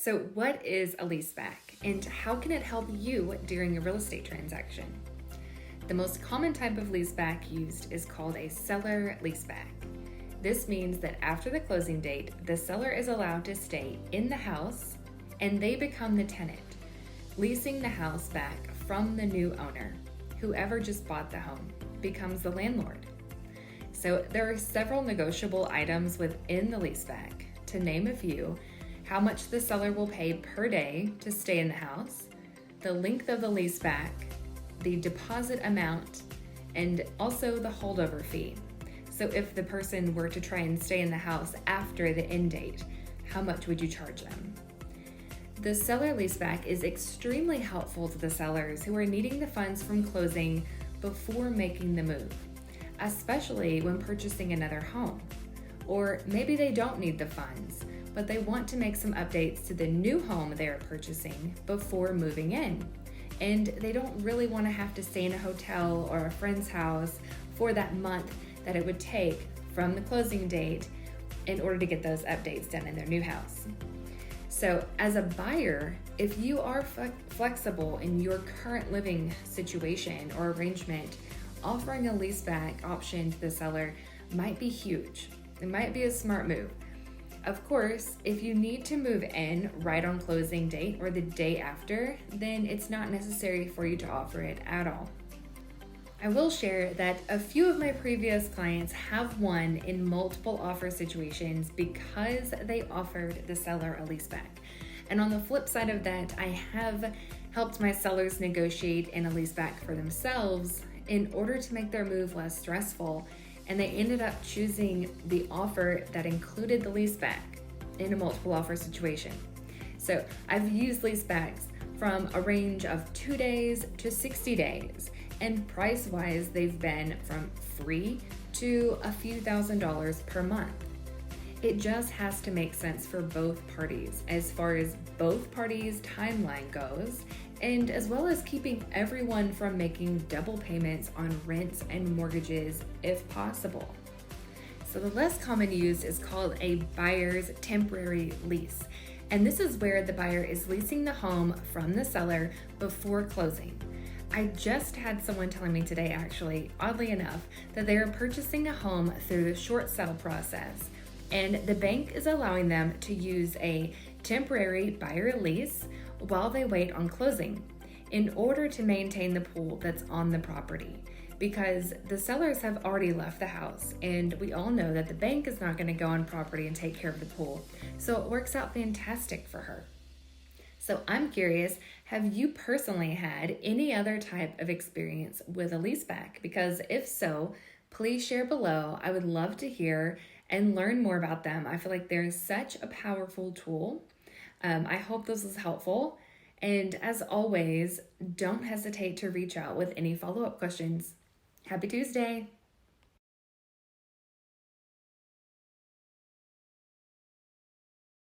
So what is a leaseback and how can it help you during a real estate transaction? The most common type of leaseback used is called a seller leaseback. This means that after the closing date, the seller is allowed to stay in the house and they become the tenant, leasing the house back from the new owner. Whoever just bought the home becomes the landlord. So there are several negotiable items within the leaseback. To name a few, how much the seller will pay per day to stay in the house, the length of the leaseback, the deposit amount, and also the holdover fee. So if the person were to try and stay in the house after the end date, how much would you charge them? The seller leaseback is extremely helpful to the sellers who are needing the funds from closing before making the move, especially when purchasing another home. Or maybe they don't need the funds, but they want to make some updates to the new home they are purchasing before moving in. And they don't really want to have to stay in a hotel or a friend's house for that month that it would take from the closing date in order to get those updates done in their new house. So as a buyer, if you are flexible in your current living situation or arrangement, offering a leaseback option to the seller might be huge. It might be a smart move. Of course, if you need to move in right on closing date or the day after, then it's not necessary for you to offer it at all. I will share that a few of my previous clients have won in multiple offer situations because they offered the seller a leaseback. And on the flip side of that, I have helped my sellers negotiate in a leaseback for themselves in order to make their move less stressful. And they ended up choosing the offer that included the leaseback in a multiple offer situation. So I've used leasebacks from a range of 2 days to 60 days. And price-wise, they've been from free to a few $1,000s per month. It just has to make sense for both parties as far as both parties' timeline goes, and as well as keeping everyone from making double payments on rents and mortgages if possible. So the less common use is called a buyer's temporary lease. And this is where the buyer is leasing the home from the seller before closing. I just had someone telling me today, actually, oddly enough, that they are purchasing a home through the short sale process. And the bank is allowing them to use a temporary buyer lease while they wait on closing in order to maintain the pool that's on the property, because the sellers have already left the house and we all know that the bank is not going to go on property and take care of the pool. So it works out fantastic for her. So I'm curious, have you personally had any other type of experience with a leaseback? Because if so, please share below. I would love to hear and learn more about them. I feel like they're such a powerful tool. I hope this was helpful. And as always, don't hesitate to reach out with any follow-up questions. Happy Tuesday.